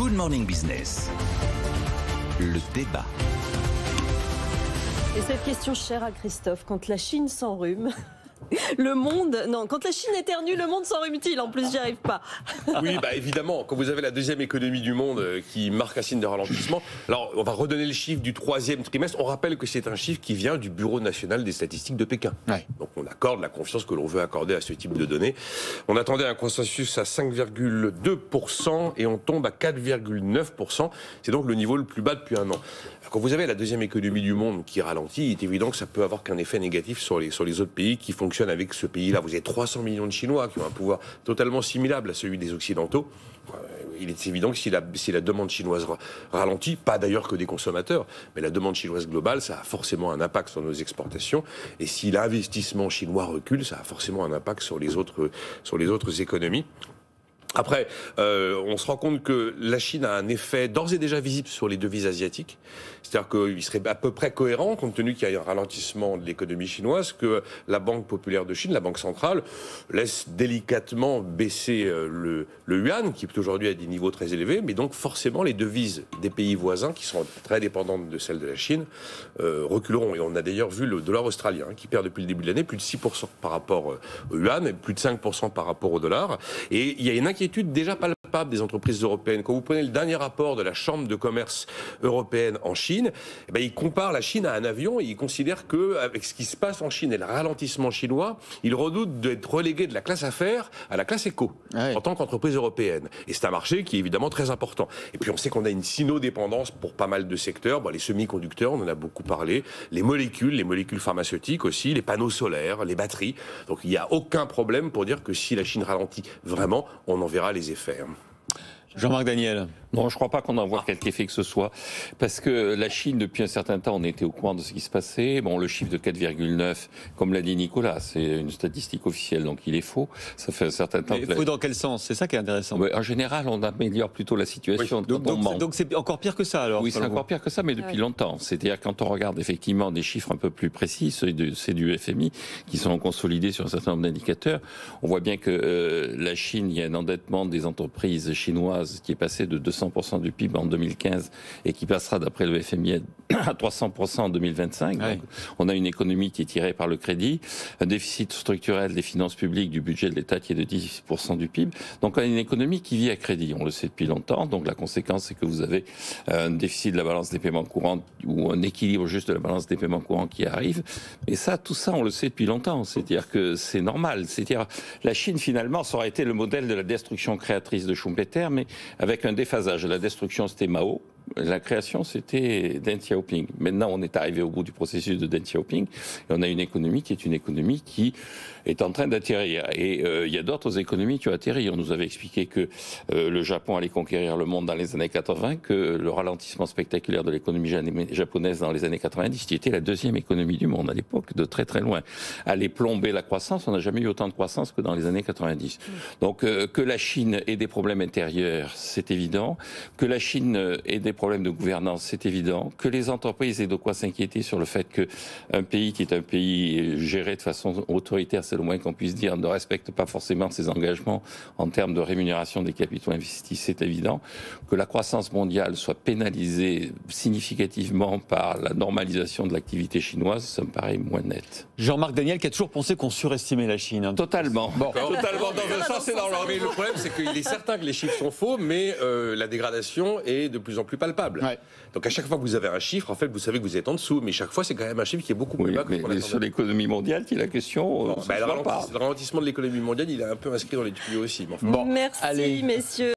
Good Morning Business. Le débat. Et cette question chère à Christophe, quand la Chine s'enrhume, le monde... Non, quand la Chine éternue, le monde s'enrhume-t-il? En plus, j'y arrive pas. Oui, évidemment, quand vous avez la deuxième économie du monde qui marque un signe de ralentissement, alors on va redonner le chiffre du troisième trimestre. On rappelle que c'est un chiffre qui vient du Bureau national des statistiques de Pékin. Ouais. Donc on accorde la confiance que l'on veut accorder à ce type de données. On attendait un consensus à 5,2% et on tombe à 4,9%. C'est donc le niveau le plus bas depuis un an. Quand vous avez la deuxième économie du monde qui ralentit, il est évident que ça peut avoir qu'un effet négatif sur les autres pays qui fonctionnent avec ce pays-là. Vous avez 300 millions de Chinois qui ont un pouvoir totalement similaire à celui des Occidentaux. Il est évident que si la demande chinoise ralentit, pas d'ailleurs que des consommateurs, mais la demande chinoise globale, ça a forcément un impact sur nos exportations. Et si l'investissement chinois recule, ça a forcément un impact sur les autres économies. Après, on se rend compte que la Chine a un effet d'ores et déjà visible sur les devises asiatiques. C'est-à-dire qu'il serait à peu près cohérent, compte tenu qu'il y a un ralentissement de l'économie chinoise, que la Banque populaire de Chine, la Banque centrale, laisse délicatement baisser le yuan, qui est aujourd'hui à des niveaux très élevés, mais donc forcément les devises des pays voisins, qui sont très dépendantes de celles de la Chine, reculeront. Et on a d'ailleurs vu le dollar australien, qui perd depuis le début de l'année plus de 6% par rapport au yuan, et plus de 5% par rapport au dollar. Et il y a une inquiétude déjà palpable des entreprises européennes. Quand vous prenez le dernier rapport de la Chambre de commerce européenne en Chine, il compare la Chine à un avion et il considère qu'avec ce qui se passe en Chine et le ralentissement chinois, il redoute d'être relégué de la classe affaires à la classe éco en tant qu'entreprise européenne. Et c'est un marché qui est évidemment très important. Et puis on sait qu'on a une sino-dépendance pour pas mal de secteurs. Les semi-conducteurs, on en a beaucoup parlé, les molécules pharmaceutiques aussi, les panneaux solaires, les batteries. Donc il n'y a aucun problème pour dire que si la Chine ralentit vraiment, on en verra les effets. Jean-Marc Daniel. Non, je ne crois pas qu'on en voit quelque effet que ce soit. Parce que la Chine, depuis un certain temps, on était au courant de ce qui se passait. Bon, le chiffre de 4,9, comme l'a dit Nicolas, c'est une statistique officielle, donc il est faux. Ça fait un certain temps. Mais faux dans quel sens? C'est ça qui est intéressant. En général, on améliore plutôt la situation. Oui. Donc c'est encore pire que ça, alors? Oui, c'est encore pire que ça, mais depuis longtemps. C'est-à-dire quand on regarde effectivement des chiffres un peu plus précis, c'est du FMI, qui sont consolidés sur un certain nombre d'indicateurs, on voit bien que la Chine, il y a un endettement des entreprises chinoises qui est passé de 200% du PIB en 2015 et qui passera, d'après le FMI, à 300% en 2025. Donc, on a une économie qui est tirée par le crédit, un déficit structurel des finances publiques du budget de l'État qui est de 10% du PIB. Donc, on a une économie qui vit à crédit. On le sait depuis longtemps. Donc, la conséquence, c'est que vous avez un déficit de la balance des paiements courants ou un équilibre juste de la balance des paiements courants qui arrive. Et ça, tout ça, on le sait depuis longtemps. C'est-à-dire que c'est normal. C'est-à-dire, la Chine, finalement, ça aurait été le modèle de la destruction créatrice de Schumpeter, mais avec un déphasage. La destruction, c'était Mao. La création, c'était Deng Xiaoping. Maintenant, on est arrivé au bout du processus de Deng Xiaoping et on a une économie qui est une économie qui est en train d'atterrir. Et il y a d'autres économies qui ont atterri. On nous avait expliqué que le Japon allait conquérir le monde dans les années 80, que le ralentissement spectaculaire de l'économie japonaise dans les années 90, qui était la deuxième économie du monde à l'époque, de très très loin, allait plomber la croissance. On n'a jamais eu autant de croissance que dans les années 90. Donc que la Chine ait des problèmes intérieurs, c'est évident. Que la Chine ait des problèmes de gouvernance, c'est évident. Que les entreprises aient de quoi s'inquiéter sur le fait qu'un pays qui est un pays géré de façon autoritaire, c'est le moins qu'on puisse dire, ne respecte pas forcément ses engagements en termes de rémunération des capitaux investis, c'est évident. Que la croissance mondiale soit pénalisée significativement par la normalisation de l'activité chinoise, ça me paraît moins net. Jean-Marc Daniel qui a toujours pensé qu'on surestimait la Chine. Totalement. Totalement dans un sens et dans l'autre. Mais le problème, c'est qu'il est certain que les chiffres sont faux, mais la dégradation est de plus en plus palpable. Ouais. Donc à chaque fois que vous avez un chiffre, en fait, vous savez que vous êtes en dessous, mais chaque fois, c'est quand même un chiffre qui est beaucoup plus bas que ce qu'on attendait. Sur l'économie mondiale, qui est la question. Le ralentissement de l'économie mondiale, il est un peu inscrit dans les tuyaux aussi. Merci, messieurs.